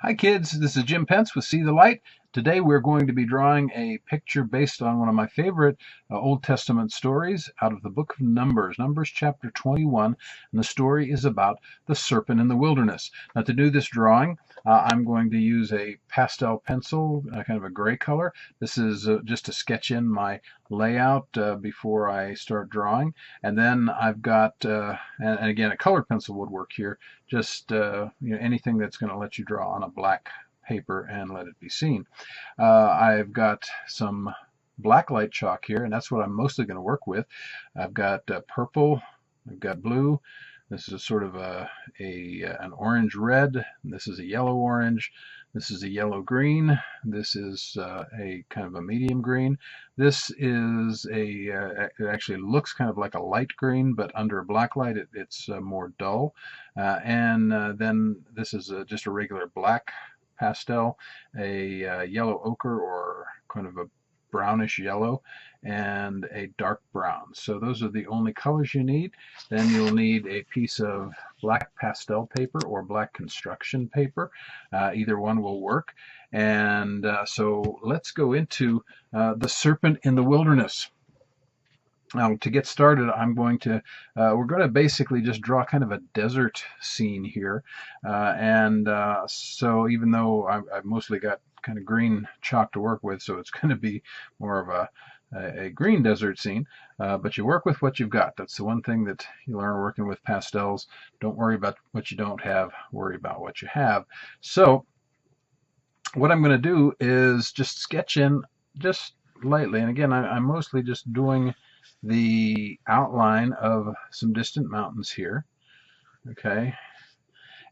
Hi kids, this is Jim Pence with See the Light. Today we're going to be drawing a picture based on one of my favorite Old Testament stories out of the book of Numbers, Numbers chapter 21, and the story is about the serpent in the wilderness. Now to do this drawing, I'm going to use a pastel pencil, kind of a gray color. This is just to sketch in my layout before I start drawing. And then I've got, and again, a colored pencil would work here, just anything that's going to let you draw on a black paper and let it be seen. I've got some black light chalk here, and that's what I'm mostly going to work with. I've got purple, I've got blue. This is sort of an orange red. This is a yellow orange. This is a yellow green. This is a kind of a medium green. This is it actually looks kind of like a light green, but under a black light it's more dull. Then this is just a regular black pastel, a yellow ochre or kind of a brownish yellow, and a dark brown. So those are the only colors you need. Then you'll need a piece of black pastel paper or black construction paper. Either one will work. And so let's go into the serpent in the wilderness. Now, to get started, we're going to basically just draw kind of a desert scene here. So even though I've mostly got kind of green chalk to work with, so it's going to be more of a green desert scene, but you work with what you've got. That's the one thing that you learn working with pastels. Don't worry about what you don't have, worry about what you have. So what I'm going to do is just sketch in just lightly, and again, I'm mostly just doing the outline of some distant mountains here, okay?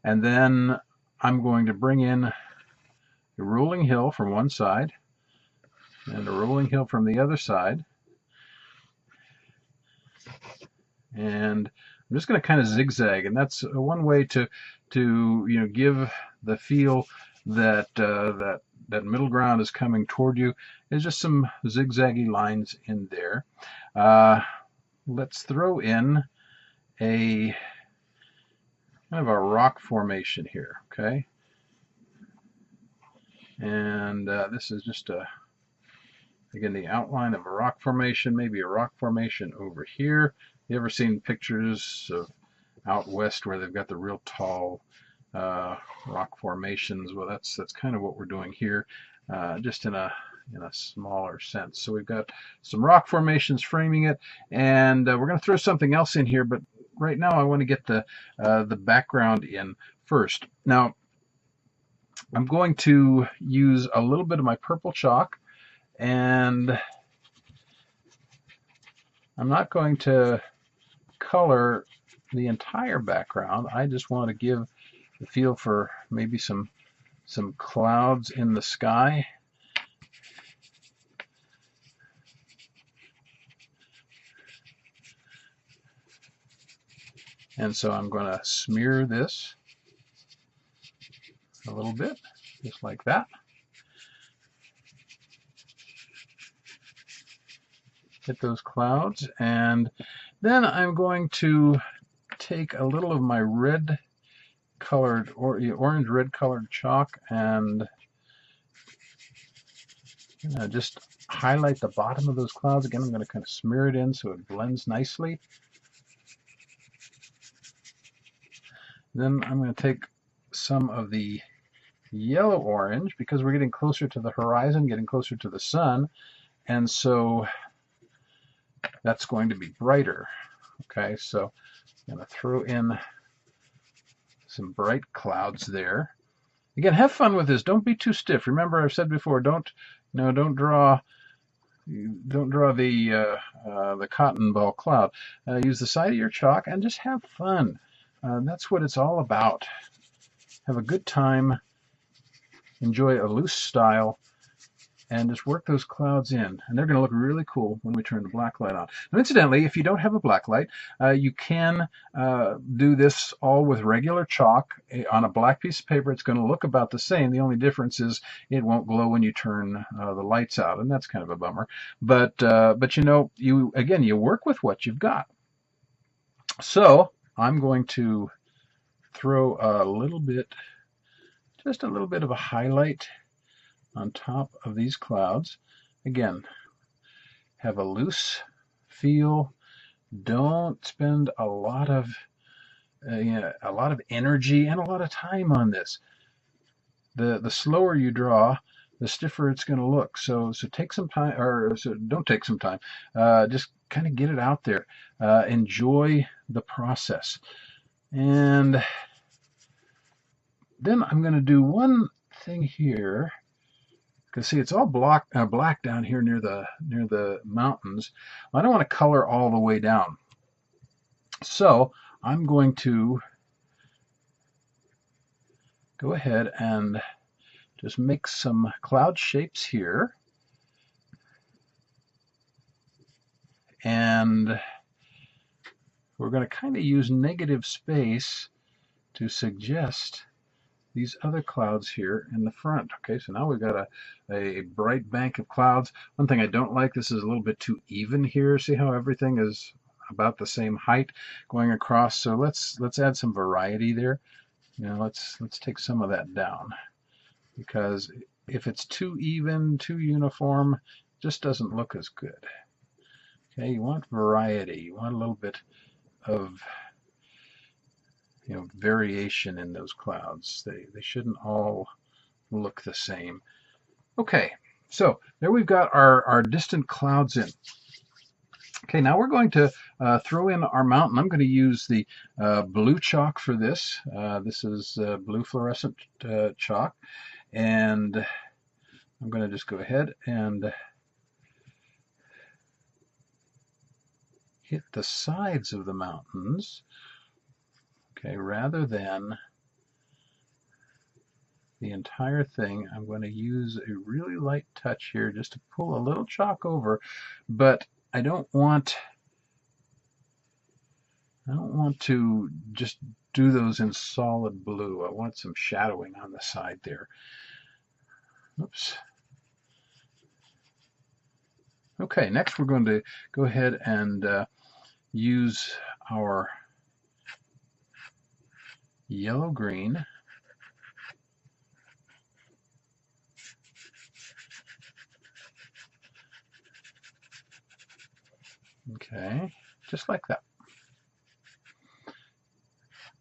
And then I'm going to bring in a rolling hill from one side and a rolling hill from the other side. And I'm just going to kind of zigzag, and that's one way to give the feel that that middle ground is coming toward you. There's just some zigzaggy lines in there. Let's throw in a kind of a rock formation here, okay? And this is just again, the outline of a rock formation, maybe a rock formation over here. You ever seen pictures of out west where they've got the real tall rock formations? Well, that's kind of what we're doing here, just in a smaller sense. So we've got some rock formations framing it, and we're going to throw something else in here, but right now I want to get the background in first. Now I'm going to use a little bit of my purple chalk, and I'm not going to color the entire background. I just want to give the feel for maybe some clouds in the sky. And so I'm going to smear this a little bit, just like that. Hit those clouds, and then I'm going to take a little of my red colored or orange red colored chalk and just highlight the bottom of those clouds. Again, I'm going to kind of smear it in so it blends nicely. Then I'm going to take some of the yellow orange, because we're getting closer to the horizon, getting closer to the sun, and so that's going to be brighter. Okay, so I'm going to throw in some bright clouds there. Again, have fun with this. Don't be too stiff. Remember, I've said before, don't draw the cotton ball cloud. Use the side of your chalk and just have fun. That's what it's all about. Have a good time. Enjoy a loose style, and just work those clouds in. And they're going to look really cool when we turn the black light on. Now, incidentally, if you don't have a black light, you can do this all with regular chalk on a black piece of paper. It's going to look about the same. The only difference is it won't glow when you turn the lights out, and that's kind of a bummer. But you work with what you've got. So I'm going to throw a little bit just a little bit of a highlight on top of these clouds. Again, have a loose feel. Don't spend a lot of energy and a lot of time on this. The slower you draw, the stiffer it's going to look. So take some time, or so don't take some time. Just kind of get it out there. Enjoy the process. And then I'm going to do one thing here. Because see, it's all black down here near the mountains. I don't want to color all the way down. So I'm going to go ahead and just make some cloud shapes here. And we're going to kind of use negative space to suggest these other clouds here in the front. Okay, so now we've got a bright bank of clouds. One thing I don't like, this is a little bit too even here. See how everything is about the same height going across? So let's add some variety there. You know, let's take some of that down, because if it's too even, too uniform, it just doesn't look as good. Okay, you want variety. You want a little bit of variation in those clouds. They shouldn't all look the same. Okay, so there we've got our distant clouds in. Okay, now we're going to throw in our mountain. I'm going to use the blue chalk for this. This is blue fluorescent chalk, and I'm going to just go ahead and hit the sides of the mountains. Okay, rather than the entire thing, I'm going to use a really light touch here just to pull a little chalk over, but I don't want to just do those in solid blue. I want some shadowing on the side there. Oops. Okay, next we're going to go ahead and use our yellow-green. Okay, just like that. I'm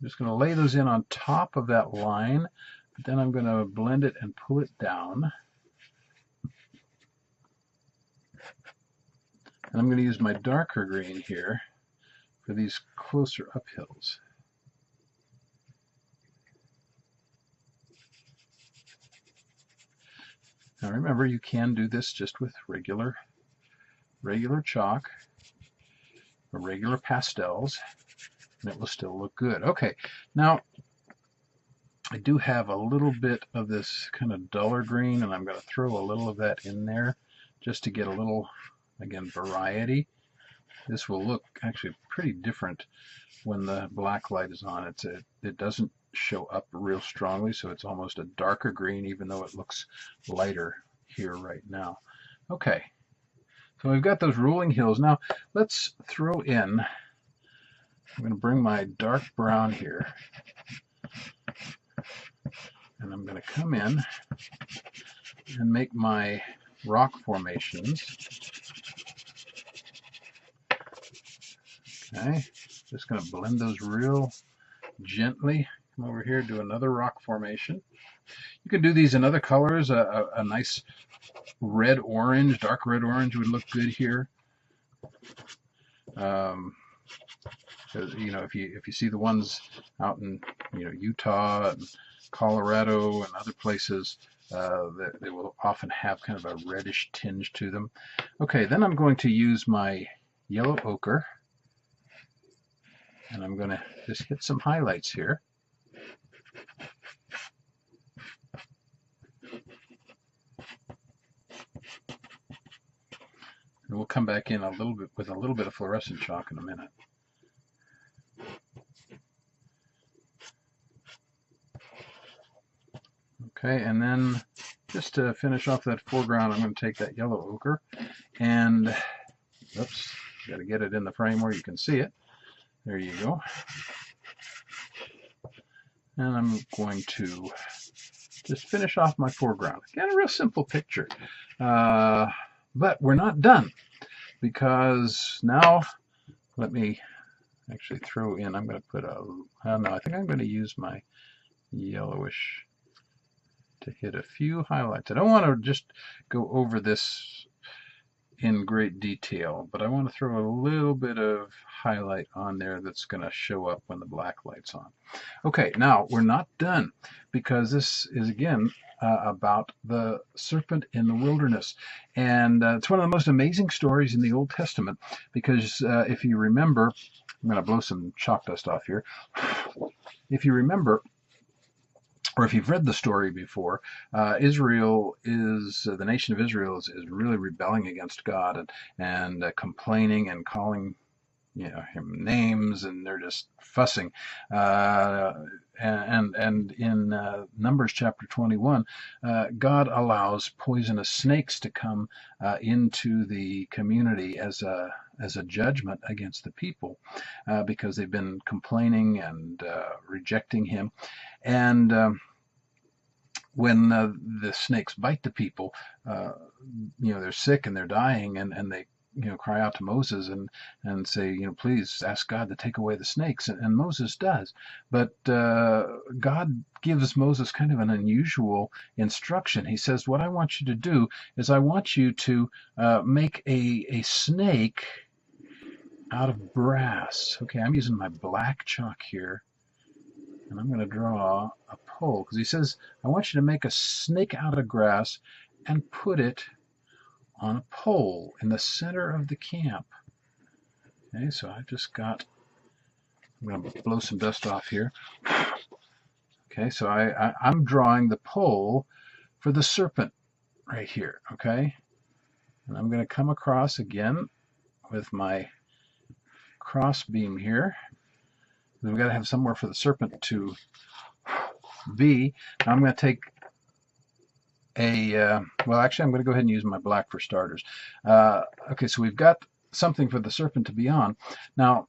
just going to lay those in on top of that line, but then I'm going to blend it and pull it down. And I'm going to use my darker green here for these closer uphills. Now remember, you can do this just with regular chalk or regular pastels, and it will still look good. Okay, now I do have a little bit of this kind of duller green, and I'm going to throw a little of that in there just to get a little, again, variety. This will look actually pretty different when the black light is on. It doesn't show up real strongly, so it's almost a darker green, even though it looks lighter here right now. Okay, so we've got those rolling hills. Now let's throw in, I'm going to bring my dark brown here, and I'm going to come in and make my rock formations. Okay, just going to blend those real gently. Come over here, do another rock formation. You can do these in other colors. A nice red-orange, dark red-orange would look good here. If you see the ones out in Utah and Colorado and other places, they will often have kind of a reddish tinge to them. Okay, then I'm going to use my yellow ochre, and I'm going to just hit some highlights here. And we'll come back in a little bit with a little bit of fluorescent chalk in a minute. Okay, and then just to finish off that foreground, I'm going to take that yellow ochre and, oops, got to get it in the frame where you can see it. There you go. And I'm going to just finish off my foreground. Again, a real simple picture. But we're not done, because now let me actually throw in, I'm going to put I don't know, I think I'm going to use my yellowish to hit a few highlights. I don't want to just go over this in great detail, but I want to throw a little bit of highlight on there that's going to show up when the black light's on. Okay, now we're not done, because this is again about the serpent in the wilderness, and it's one of the most amazing stories in the Old Testament, because if you remember, I'm going to blow some chalk dust off here. If you remember, or if you've read the story before, Israel is the nation of Israel is really rebelling against God, and complaining and calling him names, and they're just fussing. And in Numbers chapter 21, God allows poisonous snakes to come into the community as a judgment against the people, because they've been complaining and rejecting him. And when the snakes bite the people, they're sick and they're dying, and they cry out to Moses and say, please ask God to take away the snakes, and Moses does. But God gives Moses kind of an unusual instruction. He says, what I want you to do is I want you to make a snake out of brass. Okay, I'm using my black chalk here, and I'm going to draw a pole, because he says, I want you to make a snake out of grass and put it on a pole in the center of the camp. Okay, so I'm going to blow some dust off here. Okay, so I'm drawing the pole for the serpent right here, okay? And I'm going to come across again with my cross beam here. We've got to have somewhere for the serpent to be. Now I'm going to take well, actually, I'm going to go ahead and use my black for starters. Okay, so we've got something for the serpent to be on. Now,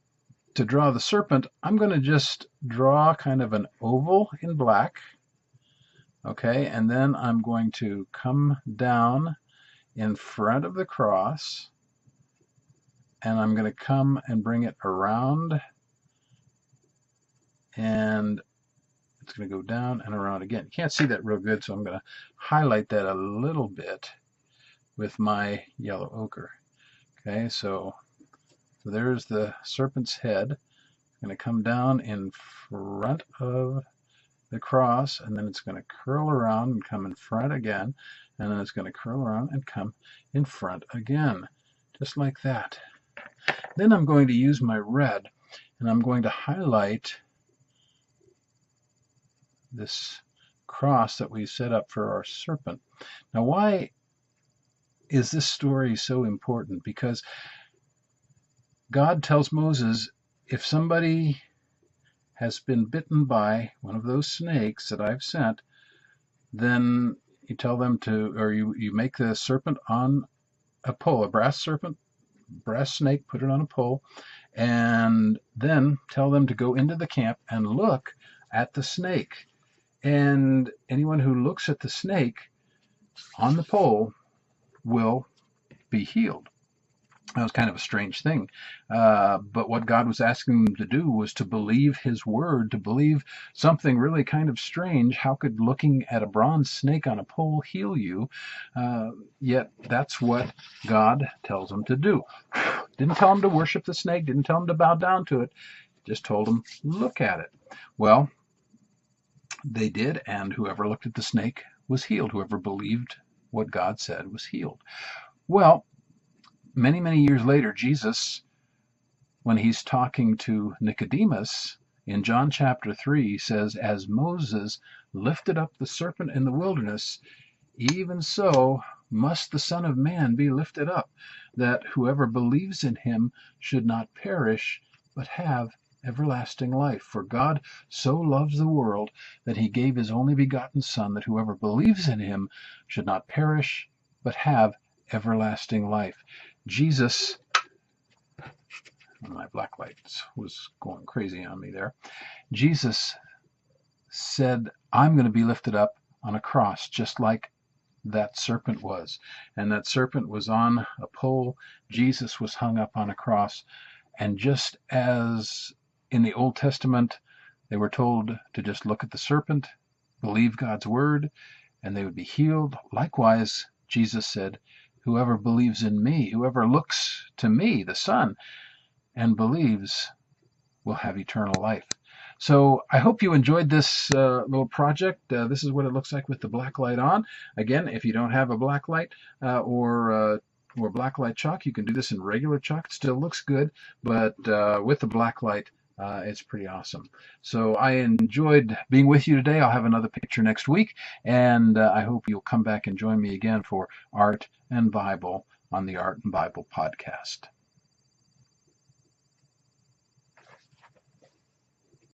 to draw the serpent, I'm going to just draw kind of an oval in black. Okay, and then I'm going to come down in front of the cross, and I'm going to come and bring it around, and it's going to go down and around again. You can't see that real good, so I'm going to highlight that a little bit with my yellow ochre. Okay, so there's the serpent's head. It's going to come down in front of the cross, and then it's going to curl around and come in front again, and then it's going to curl around and come in front again, just like that. Then I'm going to use my red, and I'm going to highlight this cross that we set up for our serpent. Now, why is this story so important? Because God tells Moses, if somebody has been bitten by one of those snakes that I've sent, then you tell them to, or you make the serpent on a pole, a brass snake, put it on a pole, and then tell them to go into the camp and look at the snake. And anyone who looks at the snake on the pole will be healed. That was kind of a strange thing. But what God was asking them to do was to believe his word, to believe something really kind of strange. How could looking at a bronze snake on a pole heal you? Yet that's what God tells them to do. Didn't tell them to worship the snake, didn't tell them to bow down to it, just told them, look at it. Well, they did, and whoever looked at the snake was healed. Whoever believed what God said was healed. Well, many, many years later, Jesus, when he's talking to Nicodemus in John chapter 3, says, as Moses lifted up the serpent in the wilderness, even so must the Son of Man be lifted up, that whoever believes in him should not perish, but have everlasting life. For God so loves the world that he gave his only begotten Son, that whoever believes in him should not perish, but have everlasting life. Jesus, my black light was going crazy on me there. Jesus said, I'm going to be lifted up. on a cross, just like that serpent was. And that serpent was on a pole. Jesus was hung up on a cross. And just as in the Old Testament, they were told to just look at the serpent, believe God's word, and they would be healed. Likewise, Jesus said, whoever believes in me, whoever looks to me, the Son, and believes, will have eternal life. So I hope you enjoyed this little project. This is what it looks like with the black light on. Again, if you don't have a black light or black light chalk, you can do this in regular chalk. It still looks good, but with the black light, it's pretty awesome. So I enjoyed being with you today. I'll have another picture next week, and I hope you'll come back and join me again for Art and Bible on the Art and Bible podcast.